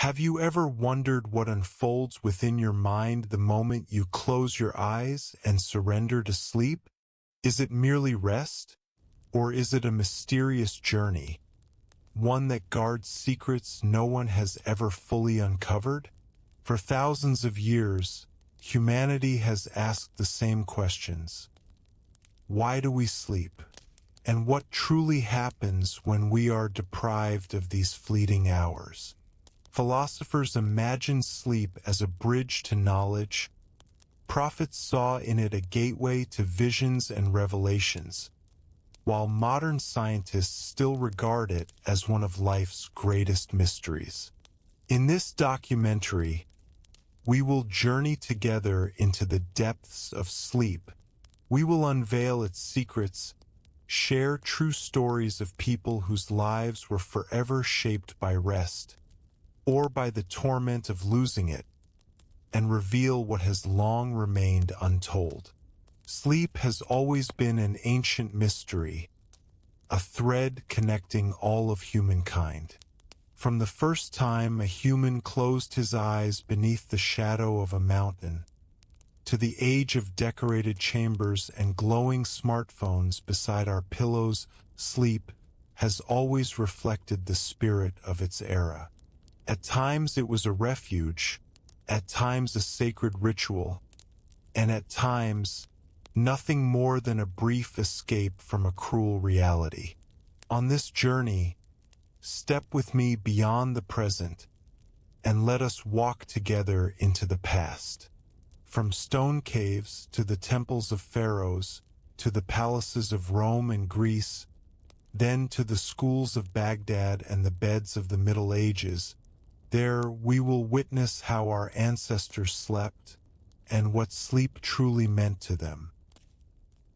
Have you ever wondered what unfolds within your mind the moment you close your eyes and surrender to sleep? Is it merely rest? Or is it a mysterious journey, one that guards secrets no one has ever fully uncovered? For thousands of years, humanity has asked the same questions. Why do we sleep? And what truly happens when we are deprived of these fleeting hours? Philosophers imagined sleep as a bridge to knowledge. Prophets saw in it a gateway to visions and revelations, while modern scientists still regard it as one of life's greatest mysteries. In this documentary, we will journey together into the depths of sleep. We will unveil its secrets, share true stories of people whose lives were forever shaped by rest, or by the torment of losing it, and reveal what has long remained untold. Sleep has always been an ancient mystery, a thread connecting all of humankind. From the first time a human closed his eyes beneath the shadow of a mountain, to the age of decorated chambers and glowing smartphones beside our pillows, sleep has always reflected the spirit of its era. At times it was a refuge, at times a sacred ritual, and at times nothing more than a brief escape from a cruel reality. On this journey, step with me beyond the present, and let us walk together into the past. From stone caves to the temples of pharaohs, to the palaces of Rome and Greece, then to the schools of Baghdad and the beds of the Middle Ages, there we will witness how our ancestors slept and what sleep truly meant to them.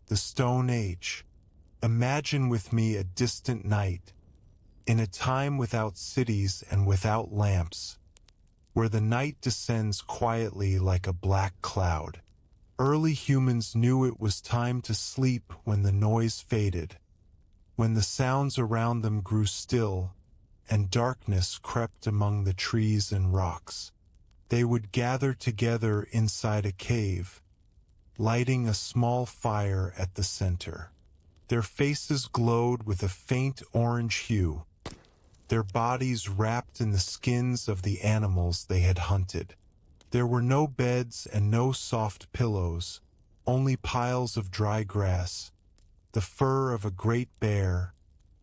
The Stone Age. Imagine with me a distant night, in a time without cities and without lamps, where the night descends quietly like a black cloud. Early humans knew it was time to sleep when the noise faded, when the sounds around them grew still, and darkness crept among the trees and rocks. They would gather together inside a cave, lighting a small fire at the center. Their faces glowed with a faint orange hue, their bodies wrapped in the skins of the animals they had hunted. There were no beds and no soft pillows, only piles of dry grass, the fur of a great bear,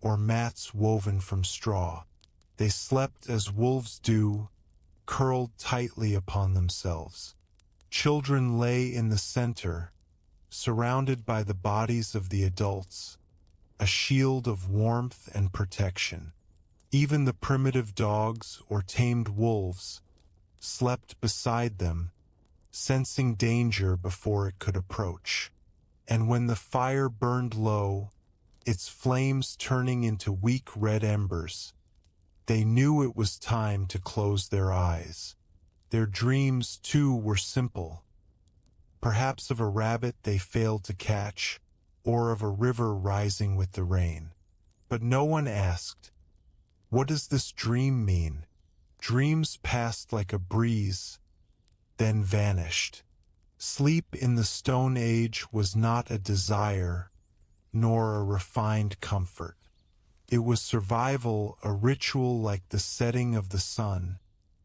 or mats woven from straw. They slept as wolves do, curled tightly upon themselves. Children lay in the center, surrounded by the bodies of the adults, a shield of warmth and protection. Even the primitive dogs or tamed wolves slept beside them, sensing danger before it could approach. And when the fire burned low, its flames turning into weak red embers, they knew it was time to close their eyes. Their dreams, too, were simple, perhaps of a rabbit they failed to catch, or of a river rising with the rain. But no one asked, "What does this dream mean?" Dreams passed like a breeze, then vanished. Sleep in the Stone Age was not a desire, nor a refined comfort. It was survival, a ritual like the setting of the sun,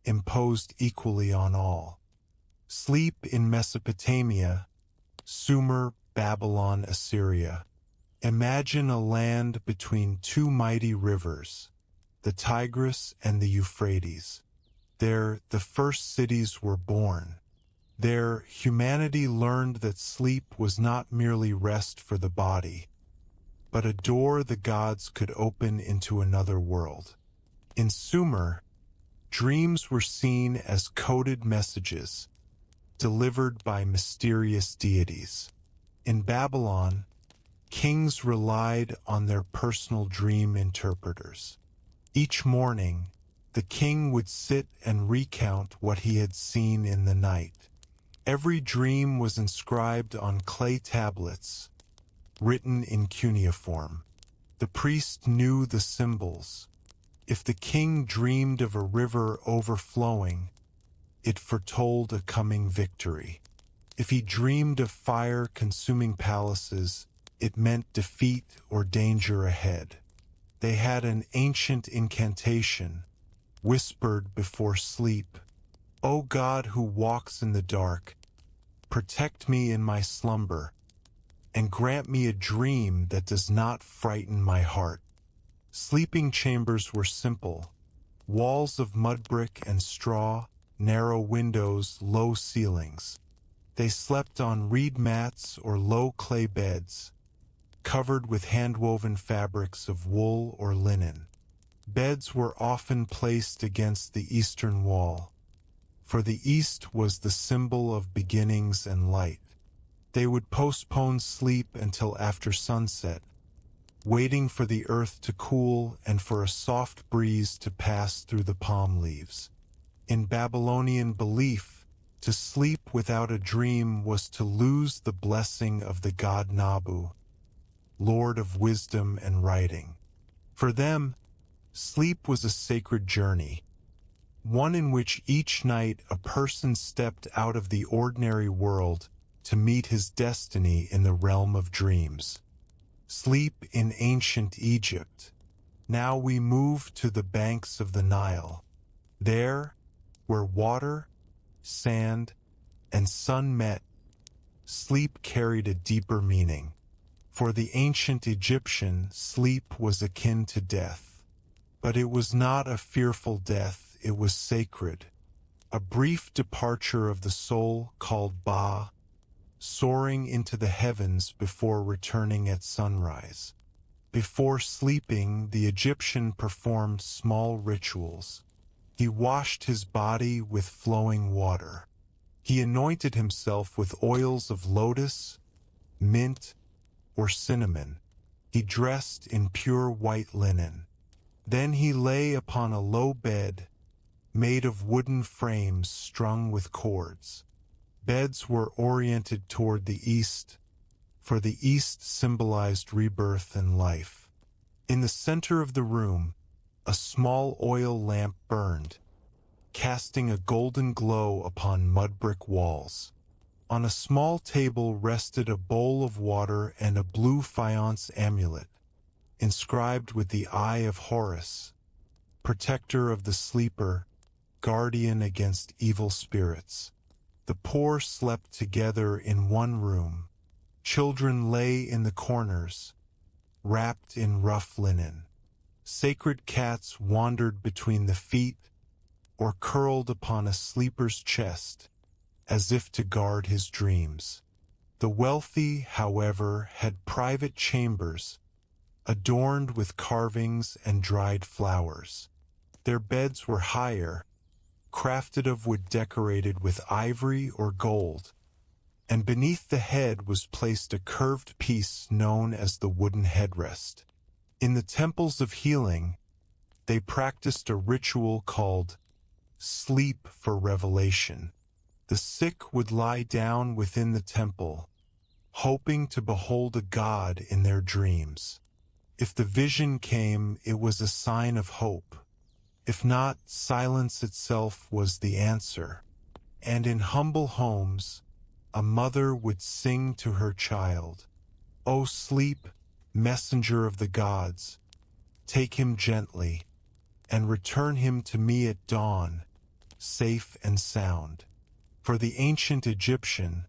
imposed equally on all. Sleep in Mesopotamia, Sumer, Babylon, Assyria. Imagine a land between two mighty rivers, the Tigris and the Euphrates. There, the first cities were born. There, humanity learned that sleep was not merely rest for the body, but a door the gods could open into another world. In Sumer, dreams were seen as coded messages, delivered by mysterious deities. In Babylon, kings relied on their personal dream interpreters. Each morning, the king would sit and recount what he had seen in the night. Every dream was inscribed on clay tablets, written in cuneiform. The priest knew the symbols, If the king dreamed of a river overflowing, it foretold a coming victory. If he dreamed of fire-consuming palaces, it meant defeat or danger ahead. They had an ancient incantation, whispered before sleep. O God who walks in the dark, protect me in my slumber, and grant me a dream that does not frighten my heart. Sleeping chambers were simple, walls of mud brick and straw, narrow windows, low ceilings. They slept on reed mats or low clay beds, covered with hand-woven fabrics of wool or linen. Beds were often placed against the eastern wall, for the east was the symbol of beginnings and light. They would postpone sleep until after sunset, waiting for the earth to cool and for a soft breeze to pass through the palm leaves. In Babylonian belief, to sleep without a dream was to lose the blessing of the god Nabu, lord of wisdom and writing. For them, sleep was a sacred journey, one in which each night a person stepped out of the ordinary world to meet his destiny in the realm of dreams. Sleep in ancient Egypt. Now we move to the banks of the Nile. There, where water, sand, and sun met, sleep carried a deeper meaning. For the ancient Egyptian, sleep was akin to death. But it was not a fearful death, it was sacred. A brief departure of the soul called Ba, soaring into the heavens before returning at sunrise. Before sleeping, the Egyptian performed small rituals. He washed his body with flowing water. He anointed himself with oils of lotus, mint, or cinnamon. He dressed in pure white linen. Then he lay upon a low bed, made of wooden frames strung with cords. Beds were oriented toward the east, for the east symbolized rebirth and life. In the center of the room, a small oil lamp burned, casting a golden glow upon mud brick walls. On a small table rested a bowl of water and a blue faience amulet, inscribed with the Eye of Horus, protector of the sleeper, guardian against evil spirits. The poor slept together in one room. Children lay in the corners, wrapped in rough linen. Sacred cats wandered between the feet or curled upon a sleeper's chest, as if to guard his dreams. The wealthy, however, had private chambers, adorned with carvings and dried flowers. Their beds were higher, crafted of wood decorated with ivory or gold, and beneath the head was placed a curved piece known as the wooden headrest. In the temples of healing, they practiced a ritual called sleep for revelation. The sick would lie down within the temple, hoping to behold a god in their dreams. If the vision came, it was a sign of hope. If not, silence itself was the answer. And in humble homes, a mother would sing to her child, "O sleep, messenger of the gods, take him gently, and return him to me at dawn, safe and sound." For the ancient Egyptian,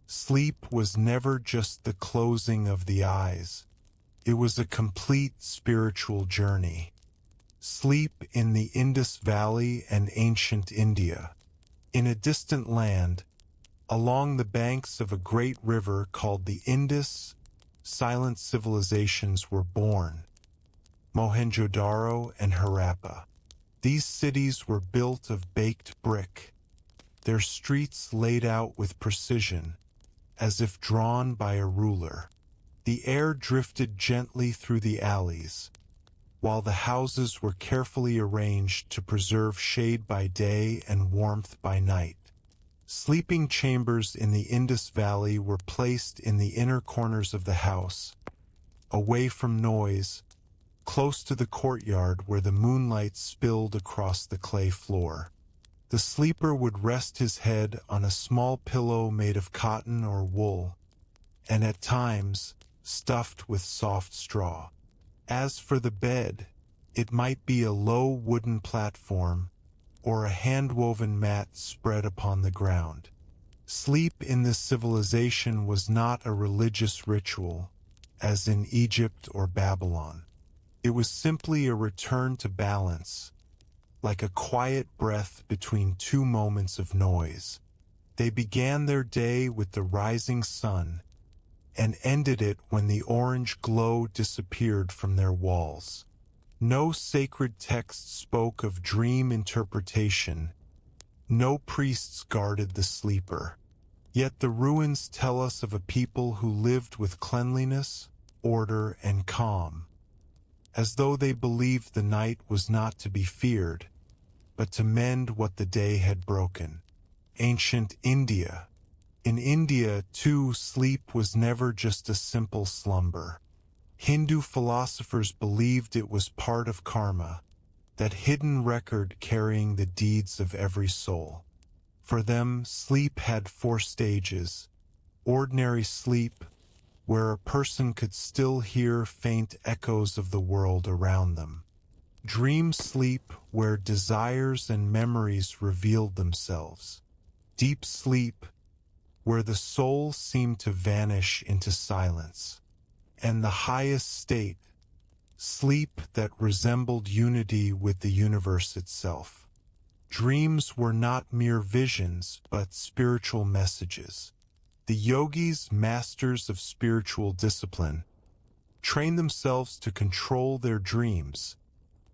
sleep was never just the closing of the eyes. It was a complete spiritual journey. Sleep in the Indus Valley and ancient India. In a distant land, along the banks of a great river called the Indus, silent civilizations were born. Mohenjo-daro and Harappa. These cities were built of baked brick, their streets laid out with precision, as if drawn by a ruler. The air drifted gently through the alleys, while the houses were carefully arranged to preserve shade by day and warmth by night. Sleeping chambers in the Indus Valley were placed in the inner corners of the house, away from noise, close to the courtyard where the moonlight spilled across the clay floor. The sleeper would rest his head on a small pillow made of cotton or wool, and at times stuffed with soft straw. As for the bed, it might be a low wooden platform or a hand-woven mat spread upon the ground. Sleep in this civilization was not a religious ritual, as in Egypt or Babylon. It was simply a return to balance, like a quiet breath between two moments of noise. They began their day with the rising sun and ended it when the orange glow disappeared from their walls. No sacred text spoke of dream interpretation. No priests guarded the sleeper. Yet the ruins tell us of a people who lived with cleanliness, order, and calm, as though they believed the night was not to be feared, but to mend what the day had broken. Ancient India. In India, too, sleep was never just a simple slumber. Hindu philosophers believed it was part of karma, that hidden record carrying the deeds of every soul. For them, sleep had 4 stages. Ordinary sleep, where a person could still hear faint echoes of the world around them. Dream sleep, where desires and memories revealed themselves. Deep sleep, where the soul seemed to vanish into silence. And the highest state, sleep that resembled unity with the universe itself. Dreams were not mere visions, but spiritual messages. The yogis, masters of spiritual discipline, trained themselves to control their dreams,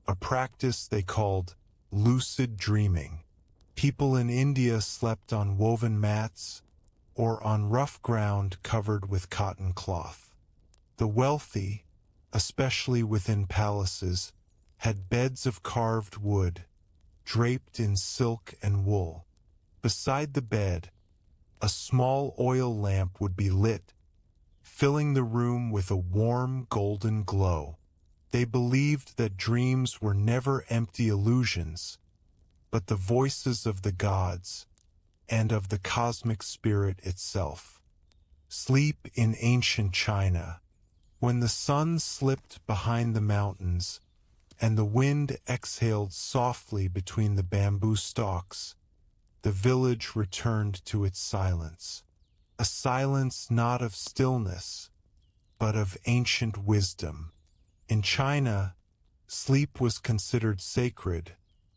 a practice they called lucid dreaming. People in India slept on woven mats or on rough ground covered with cotton cloth. The wealthy, especially within palaces, had beds of carved wood, draped in silk and wool. Beside the bed, a small oil lamp would be lit, filling the room with a warm golden glow. They believed that dreams were never empty illusions, but the voices of the gods and of the cosmic spirit itself. Sleep in ancient China. When the sun slipped behind the mountains and the wind exhaled softly between the bamboo stalks, the village returned to its silence. A silence not of stillness, but of ancient wisdom. In China, sleep was considered sacred,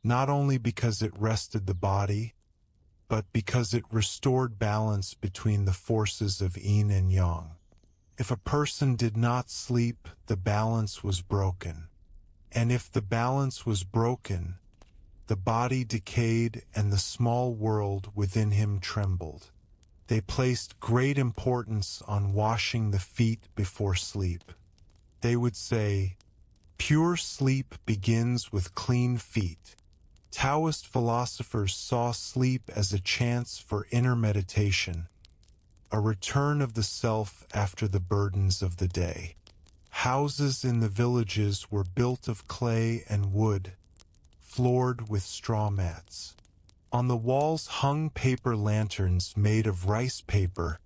not only because it rested the body, but because it restored balance between the forces of yin and yang. If a person did not sleep, the balance was broken. And if the balance was broken, the body decayed and the small world within him trembled. They placed great importance on washing the feet before sleep. They would say, "Pure sleep begins with clean feet." Taoist philosophers saw sleep as a chance for inner meditation, a return of the self after the burdens of the day. Houses in the villages were built of clay and wood, floored with straw mats. On the walls hung paper lanterns made of rice paper,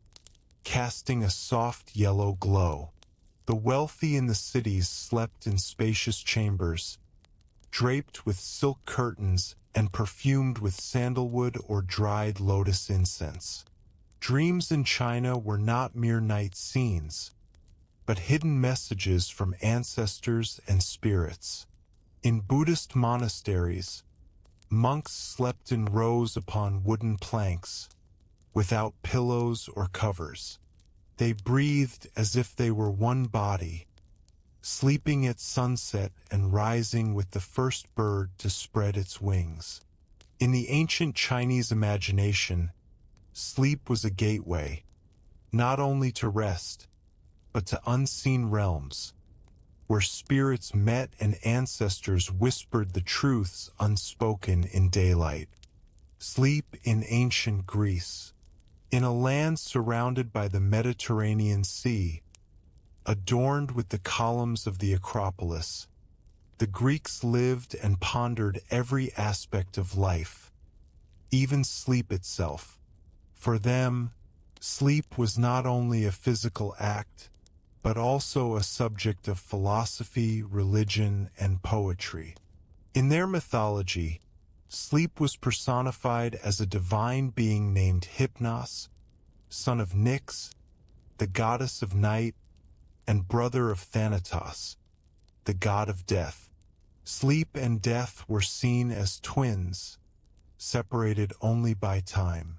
casting a soft yellow glow. The wealthy in the cities slept in spacious chambers, draped with silk curtains and perfumed with sandalwood or dried lotus incense. Dreams in China were not mere night scenes, but hidden messages from ancestors and spirits. In Buddhist monasteries, monks slept in rows upon wooden planks, without pillows or covers. They breathed as if they were one body, sleeping at sunset and rising with the first bird to spread its wings. In the ancient Chinese imagination, sleep was a gateway, not only to rest, but to unseen realms, where spirits met and ancestors whispered the truths unspoken in daylight. Sleep in ancient Greece. In a land surrounded by the Mediterranean Sea, adorned with the columns of the Acropolis, The Greeks lived and pondered every aspect of life, even sleep itself. For them, sleep was not only a physical act, but also a subject of philosophy, religion, and poetry. In their mythology, sleep was personified as a divine being named Hypnos, son of Nyx, the goddess of night, and brother of Thanatos, the god of death. Sleep and death were seen as twins, separated only by time.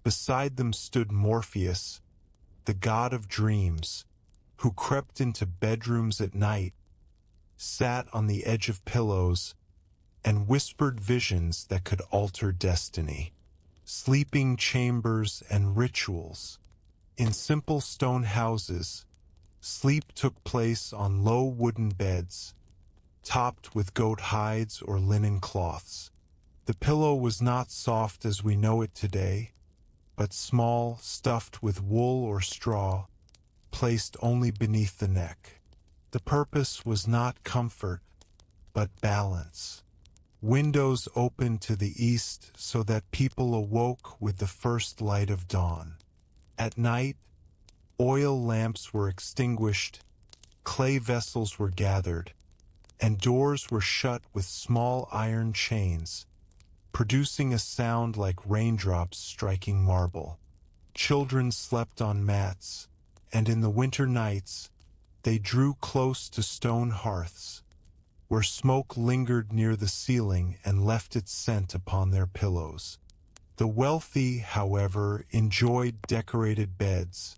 Beside them stood Morpheus, the god of dreams, who crept into bedrooms at night, sat on the edge of pillows, and whispered visions that could alter destiny. Sleeping chambers and rituals. In simple stone houses, sleep took place on low wooden beds, topped with goat hides or linen cloths. The pillow was not soft as we know it today, but small, stuffed with wool or straw, placed only beneath the neck. The purpose was not comfort, but balance. Windows opened to the east so that people awoke with the first light of dawn. At night, oil lamps were extinguished, clay vessels were gathered, and doors were shut with small iron chains, producing a sound like raindrops striking marble. Children slept on mats, and in the winter nights, they drew close to stone hearths, where smoke lingered near the ceiling and left its scent upon their pillows. The wealthy, however, enjoyed decorated beds,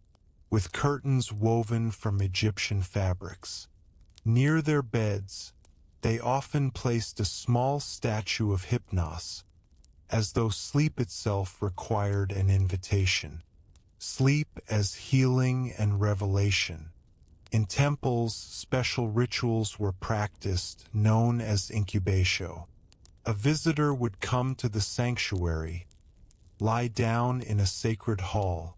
with curtains woven from Egyptian fabrics. Near their beds, they often placed a small statue of Hypnos, as though sleep itself required an invitation. Sleep as healing and revelation. In temples, special rituals were practiced, known as incubation. A visitor would come to the sanctuary, lie down in a sacred hall,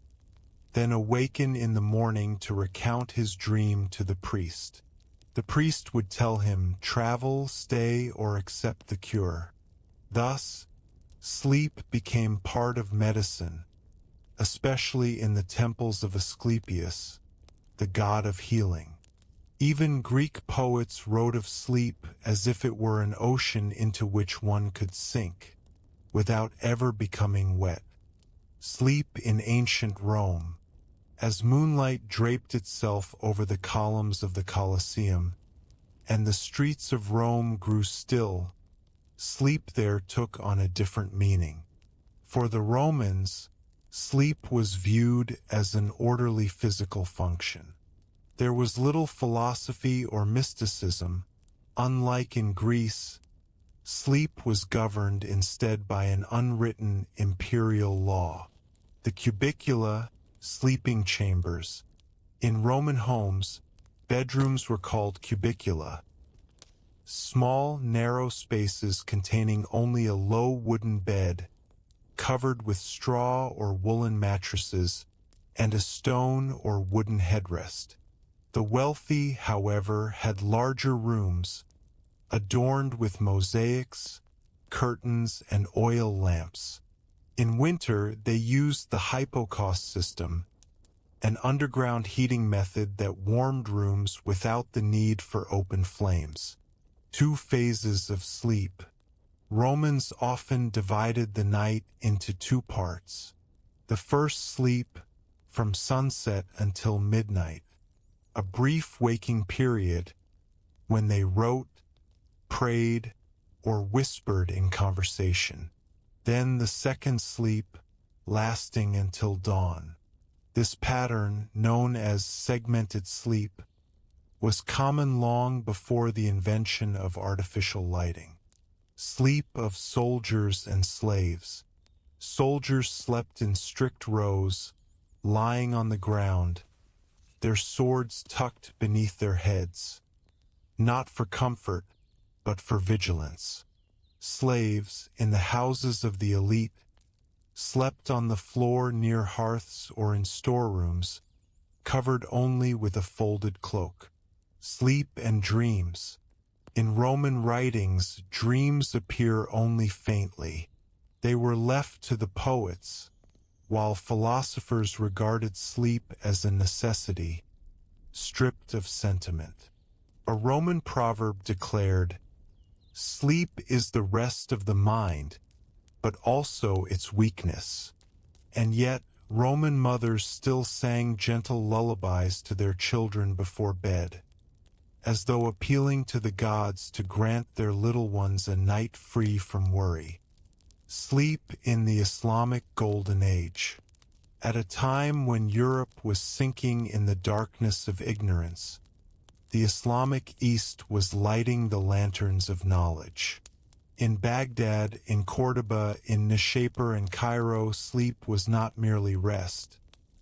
then awaken in the morning to recount his dream to the priest. The priest would tell him, travel, stay, or accept the cure. Thus, sleep became part of medicine, especially in the temples of Asclepius, the god of healing. Even Greek poets wrote of sleep as if it were an ocean into which one could sink, without ever becoming wet. Sleep in ancient Rome. As moonlight draped itself over the columns of the Colosseum, and the streets of Rome grew still, sleep there took on a different meaning. For the Romans, sleep was viewed as an orderly physical function. There was little philosophy or mysticism. Unlike in Greece, sleep was governed instead by an unwritten imperial law. The cubicula, sleeping chambers. In Roman homes, bedrooms were called cubicula. Small, narrow spaces containing only a low wooden bed, covered with straw or woolen mattresses, and a stone or wooden headrest. The wealthy, however, had larger rooms, adorned with mosaics, curtains, and oil lamps. In winter, they used the hypocaust system, an underground heating method that warmed rooms without the need for open flames. 2 phases of sleep. Romans often divided the night into 2 parts. The first sleep, from sunset until midnight, a brief waking period when they wrote, prayed, or whispered in conversation. Then the second sleep, lasting until dawn. This pattern, known as segmented sleep, was common long before the invention of artificial lighting. Sleep of soldiers and slaves. Soldiers slept in strict rows, lying on the ground, their swords tucked beneath their heads, not for comfort, but for vigilance. Slaves, in the houses of the elite, slept on the floor near hearths or in storerooms, covered only with a folded cloak. Sleep and dreams. In Roman writings, dreams appear only faintly. They were left to the poets, while philosophers regarded sleep as a necessity, stripped of sentiment. A Roman proverb declared, "Sleep is the rest of the mind, but also its weakness." And yet, Roman mothers still sang gentle lullabies to their children before bed, as though appealing to the gods to grant their little ones a night free from worry. Sleep in the Islamic Golden Age. At a time when Europe was sinking in the darkness of ignorance, the Islamic East was lighting the lanterns of knowledge. In Baghdad, in Cordoba, in Nishapur and Cairo, sleep was not merely rest.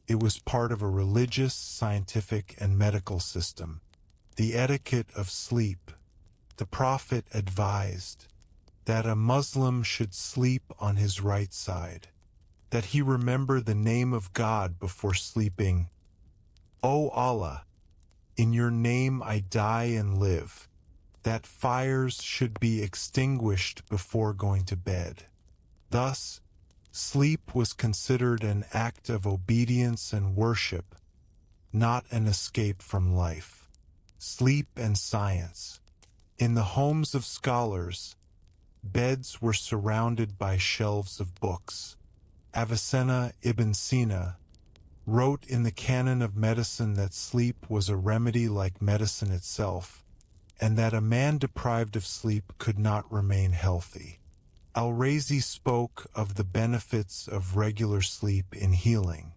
It was part of a religious, scientific, and medical system. The etiquette of sleep. The Prophet advised that a Muslim should sleep on his right side, that he remember the name of God before sleeping. O Allah, in your name I die and live, that fires should be extinguished before going to bed. Thus, sleep was considered an act of obedience and worship, not an escape from life. Sleep and science. In the homes of scholars, beds were surrounded by shelves of books. Avicenna ibn Sina wrote in the Canon of Medicine that sleep was a remedy like medicine itself, and that a man deprived of sleep could not remain healthy. Al-Razi spoke of the benefits of regular sleep in healing.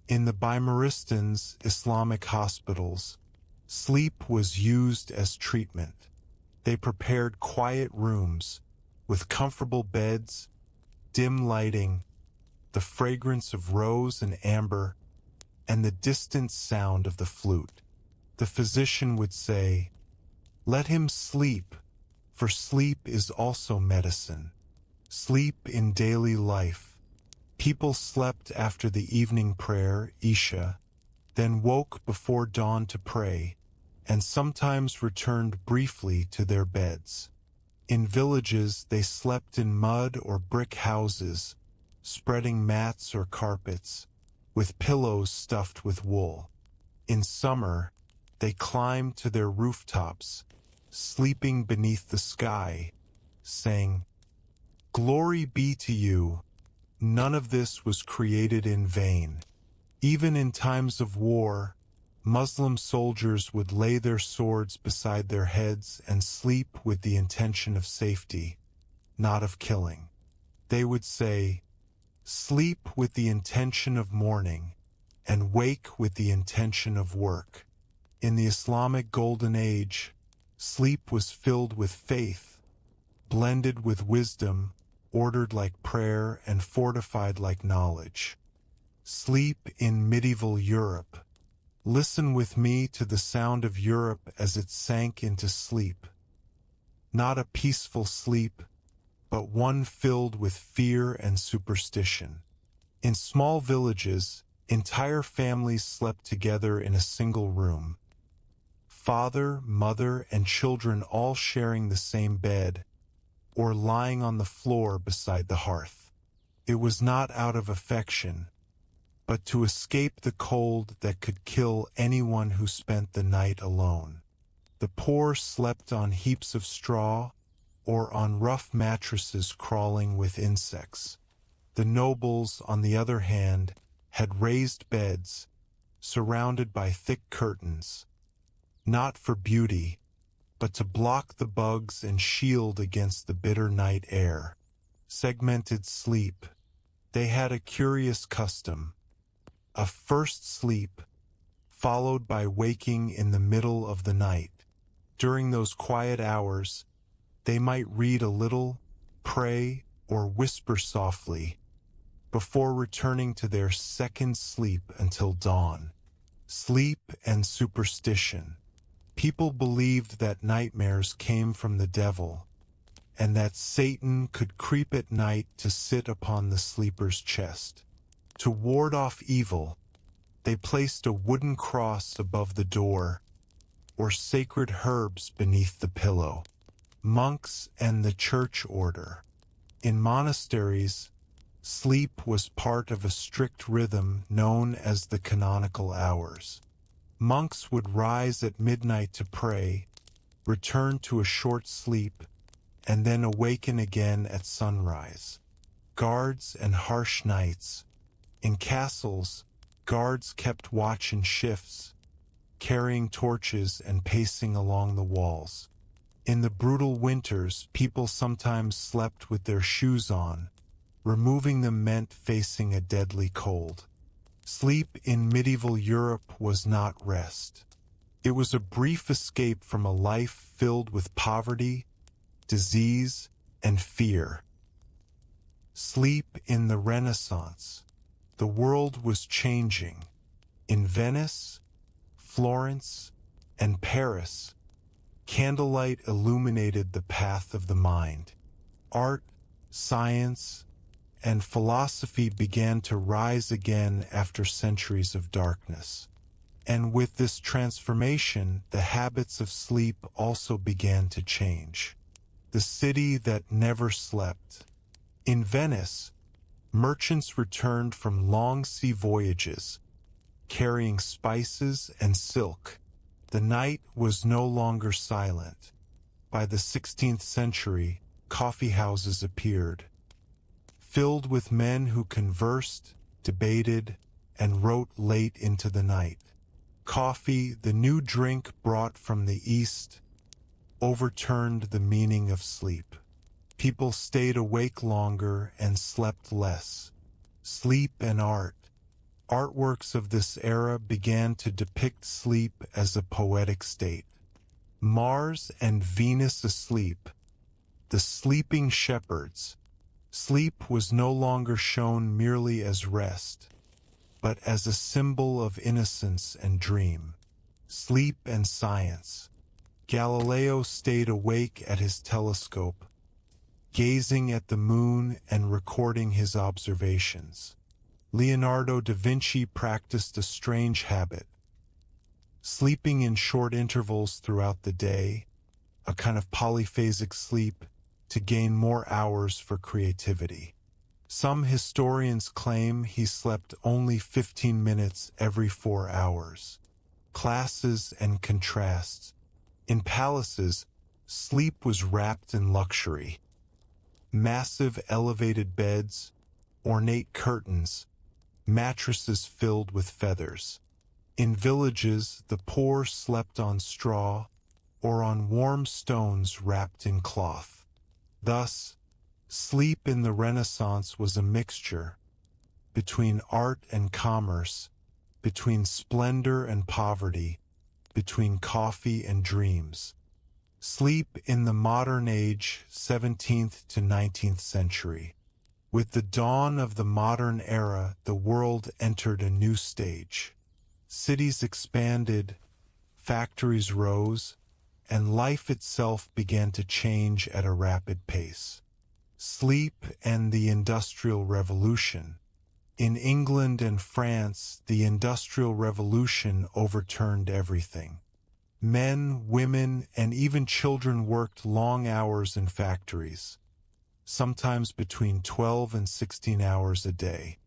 In the Bimaristans, Islamic hospitals, sleep was used as treatment. They prepared quiet rooms with comfortable beds, dim lighting, the fragrance of rose and amber, and the distant sound of the flute. The physician would say, "Let him sleep, for sleep is also medicine." Sleep in daily life. People slept after the evening prayer, Isha, then woke before dawn to pray, and sometimes returned briefly to their beds. In villages, they slept in mud or brick houses, spreading mats or carpets, with pillows stuffed with wool. In summer, they climbed to their rooftops, sleeping beneath the sky, saying, "Glory be to you." None of this was created in vain. Even in times of war, Muslim soldiers would lay their swords beside their heads and sleep with the intention of safety, not of killing. They would say, "Sleep with the intention of mourning, and wake with the intention of work." In the Islamic Golden Age, sleep was filled with faith, blended with wisdom, ordered like prayer and fortified like knowledge. Sleep in medieval Europe. Listen with me to the sound of Europe as it sank into sleep. Not a peaceful sleep, but one filled with fear and superstition. In small villages, entire families slept together in a single room. Father, mother, and children all sharing the same bed, or lying on the floor beside the hearth. It was not out of affection, but to escape the cold that could kill anyone who spent the night alone. The poor slept on heaps of straw, or on rough mattresses crawling with insects. The nobles, on the other hand, had raised beds, surrounded by thick curtains, not for beauty, but to block the bugs and shield against the bitter night air. Segmented sleep. They had a curious custom. A first sleep, followed by waking in the middle of the night. During those quiet hours, they might read a little, pray, or whisper softly, before returning to their second sleep until dawn. Sleep and superstition. People believed that nightmares came from the devil, and that Satan could creep at night to sit upon the sleeper's chest. To ward off evil, they placed a wooden cross above the door, or sacred herbs beneath the pillow. Monks and the church order. In monasteries, sleep was part of a strict rhythm known as the canonical hours. Monks would rise at midnight to pray, return to a short sleep, and then awaken again at sunrise. Guards and harsh nights. In castles, guards kept watch in shifts, carrying torches and pacing along the walls. In the brutal winters, people sometimes slept with their shoes on. Removing them meant facing a deadly cold. Sleep in medieval Europe was not rest. It was a brief escape from a life filled with poverty, disease, and fear. Sleep in the Renaissance. The world was changing. In Venice, Florence, and Paris, candlelight illuminated the path of the mind. Art, science, and philosophy began to rise again after centuries of darkness. And with this transformation, the habits of sleep also began to change. The city that never slept. In Venice, merchants returned from long sea voyages, carrying spices and silk. The night was no longer silent. By the 16th century, coffee houses appeared, filled with men who conversed, debated, and wrote late into the night. Coffee, the new drink brought from the East, overturned the meaning of sleep. People stayed awake longer and slept less. Sleep and art. Artworks of this era began to depict sleep as a poetic state. Mars and Venus asleep. The sleeping shepherds. Sleep was no longer shown merely as rest, but as a symbol of innocence and dream. Sleep and science. Galileo stayed awake at his telescope, gazing at the moon and recording his observations. Leonardo da Vinci practiced a strange habit, sleeping in short intervals throughout the day, a kind of polyphasic sleep, to gain more hours for creativity. Some historians claim he slept only 15 minutes every 4 hours. Classes and contrasts. In palaces, sleep was wrapped in luxury. Massive elevated beds, ornate curtains, mattresses filled with feathers. In villages, the poor slept on straw or on warm stones wrapped in cloth. Thus, sleep in the Renaissance was a mixture between art and commerce, between splendor and poverty, between coffee and dreams. Sleep in the modern age, 17th to 19th century. With the dawn of the modern era, the world entered a new stage. Cities expanded, factories rose, and life itself began to change at a rapid pace. Sleep and the Industrial Revolution. In England and France, the Industrial Revolution overturned everything. Men, women, and even children worked long hours in factories, sometimes between 12 and 16 hours a day.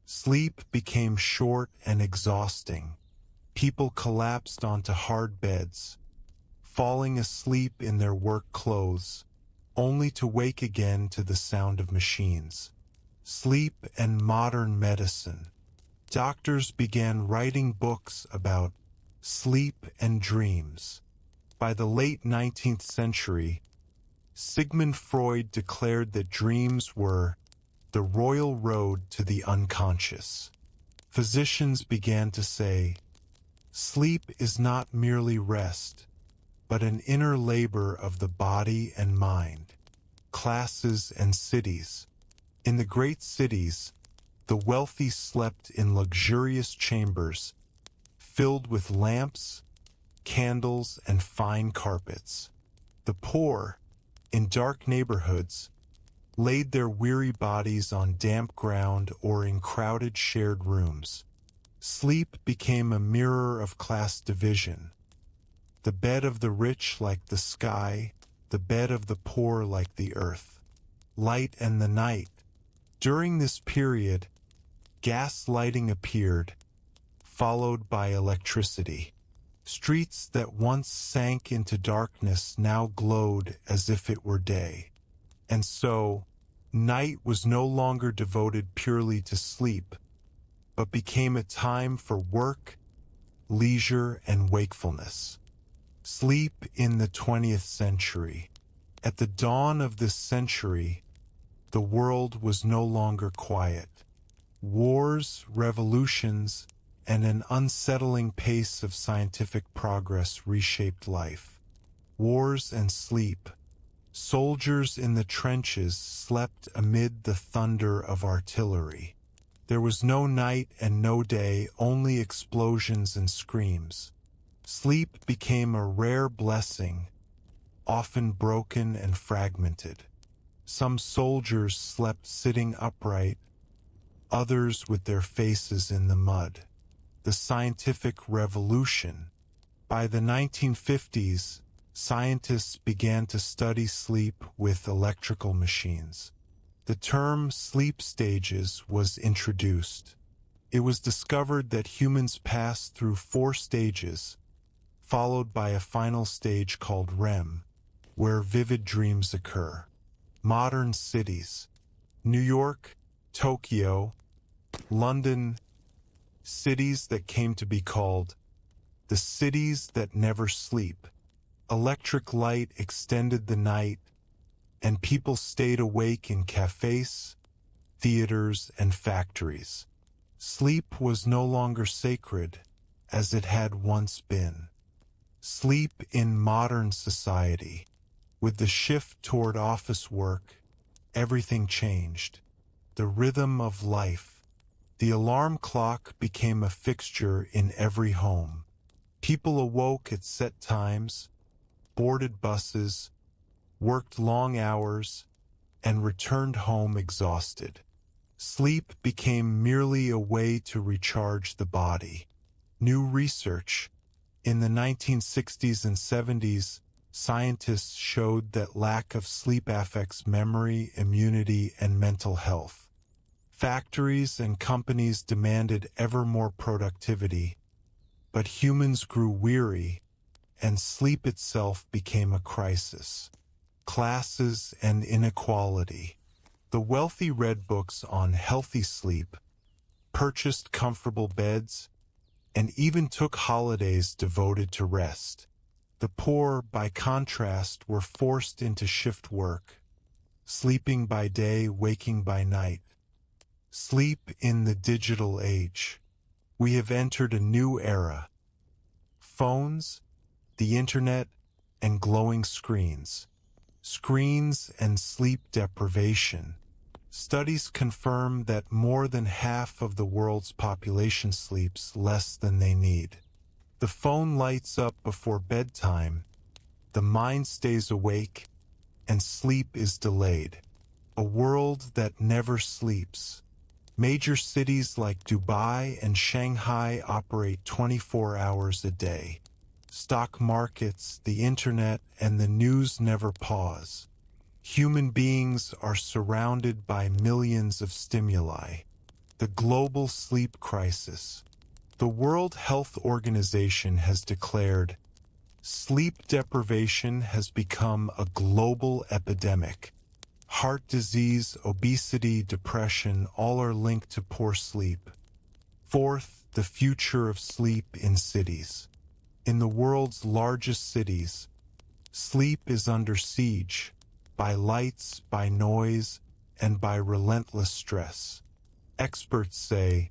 Sleep became short and exhausting. People collapsed onto hard beds, falling asleep in their work clothes, only to wake again to the sound of machines. Sleep and modern medicine. Doctors began writing books about sleep and dreams. By the late 19th century, Sigmund Freud declared that dreams were the royal road to the unconscious. Physicians began to say, sleep is not merely rest, but an inner labor of the body and mind. Classes and cities. In the great cities, the wealthy slept in luxurious chambers filled with lamps, candles, and fine carpets. The poor, in dark neighborhoods, laid their weary bodies on damp ground or in crowded shared rooms. Sleep became a mirror of class division. The bed of the rich like the sky, the bed of the poor like the earth, light and the night. During this period, gas lighting appeared, followed by electricity. Streets that once sank into darkness now glowed as if it were day. And so, night was no longer devoted purely to sleep, but became a time for work, leisure, and wakefulness. Sleep in the 20th century. At the dawn of this century, the world was no longer quiet. Wars, revolutions, and an unsettling pace of scientific progress reshaped life. Wars and sleep. Soldiers in the trenches slept amid the thunder of artillery. There was no night and no day, only explosions and screams. Sleep became a rare blessing, often broken and fragmented. Some soldiers slept sitting upright, others with their faces in the mud. The scientific revolution. By the 1950s, scientists began to study sleep with electrical machines. The term sleep stages was introduced. It was discovered that humans pass through 4 stages, followed by a final stage called REM, where vivid dreams occur. Modern cities. New York, Tokyo, London, cities that came to be called the cities that never sleep. Electric light extended the night, and people stayed awake in cafes, theaters, and factories. Sleep was no longer sacred, as it had once been. Sleep in modern society. With the shift toward office work, everything changed. The rhythm of life. The alarm clock became a fixture in every home. People awoke at set times, boarded buses, worked long hours, and returned home exhausted. Sleep became merely a way to recharge the body. New research. In the 1960s and 70s, scientists showed that lack of sleep affects memory, immunity, and mental health. Factories and companies demanded ever more productivity, but humans grew weary, and sleep itself became a crisis. Classes and inequality. The wealthy read books on healthy sleep, purchased comfortable beds, and even took holidays devoted to rest. The poor, by contrast, were forced into shift work, sleeping by day, waking by night. Sleep in the digital age. We have entered a new era. Phones, the internet, and glowing screens. Screens and sleep deprivation. Studies confirm that more than half of the world's population sleeps less than they need. The phone lights up before bedtime, the mind stays awake, and sleep is delayed. A world that never sleeps. Major cities like Dubai and Shanghai operate 24 hours a day. Stock markets, the internet, and the news never pause. Human beings are surrounded by millions of stimuli. The global sleep crisis. The World Health Organization has declared sleep deprivation has become a global epidemic. Heart disease, obesity, depression, all are linked to poor sleep. Fourth, the future of sleep in cities. In the world's largest cities, sleep is under siege by lights, by noise, and by relentless stress. Experts say,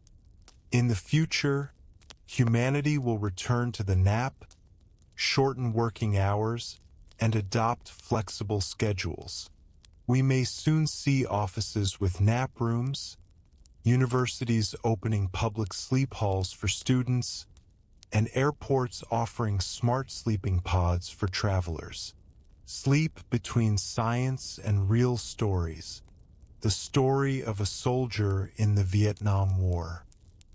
in the future, humanity will return to the nap, shorten working hours, and adopt flexible schedules. We may soon see offices with nap rooms, universities opening public sleep halls for students, and airports offering smart sleeping pods for travelers. Sleep between science and real stories. The story of a soldier in the Vietnam War.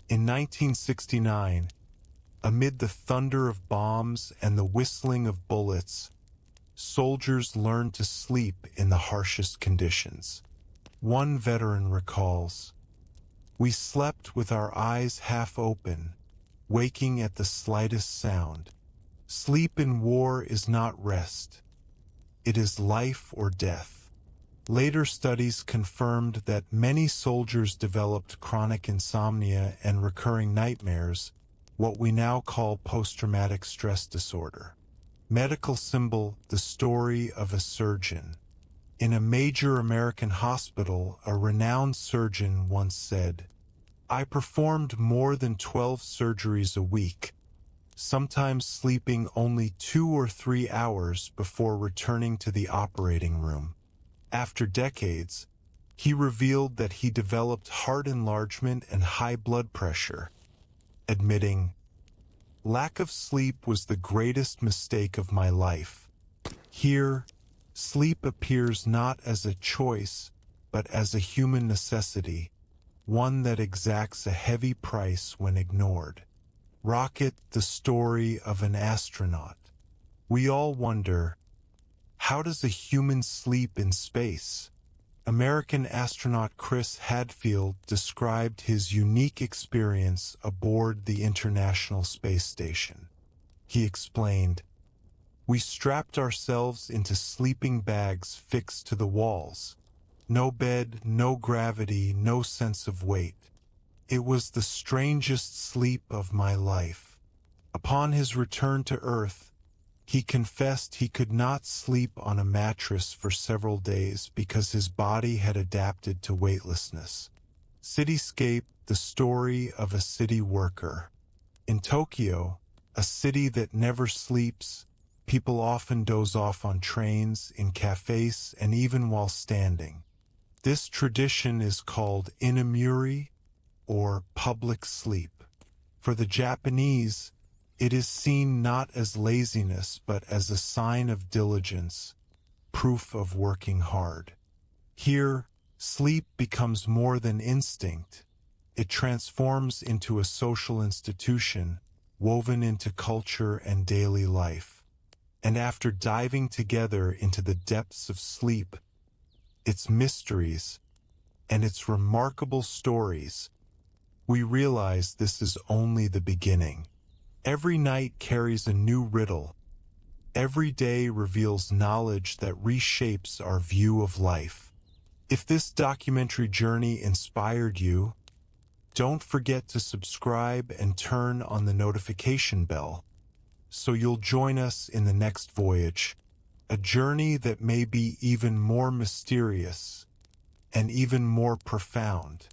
In 1969, amid the thunder of bombs and the whistling of bullets, soldiers learned to sleep in the harshest conditions. One veteran recalls, "We slept with our eyes half open, waking at the slightest sound. Sleep in war is not rest. It is life or death." Later studies confirmed that many soldiers developed chronic insomnia and recurring nightmares, what we now call post-traumatic stress disorder. Medical symbol: the story of a surgeon. In a major American hospital, a renowned surgeon once said, "I performed more than 12 surgeries a week, sometimes sleeping only 2 or 3 hours before returning to the operating room." After decades, he revealed that he developed heart enlargement and high blood pressure, admitting, "Lack of sleep was the greatest mistake of my life." Here, sleep appears not as a choice, but as a human necessity, one that exacts a heavy price when ignored. Rocket: the story of an astronaut. We all wonder, how does a human sleep in space? American astronaut Chris Hadfield described his unique experience aboard the International Space Station. He explained, "We strapped ourselves into sleeping bags fixed to the walls. No bed, no gravity, no sense of weight. It was the strangest sleep of my life." Upon his return to Earth, he confessed he could not sleep on a mattress for several days because his body had adapted to weightlessness. Cityscape: the story of a city worker. In Tokyo, a city that never sleeps, people often doze off on trains, in cafes, and even while standing. This tradition is called inamuri, or public sleep. For the Japanese, it is seen not as laziness but as a sign of diligence, proof of working hard. Here, sleep becomes more than instinct. It transforms into a social institution, woven into culture and daily life. And after diving together into the depths of sleep, its mysteries, and its remarkable stories, we realize this is only the beginning. Every night carries a new riddle. Every day reveals knowledge that reshapes our view of life. If this documentary journey inspired you, don't forget to subscribe and turn on the notification bell, so you'll join us in the next voyage, a journey that may be even more mysterious and even more profound.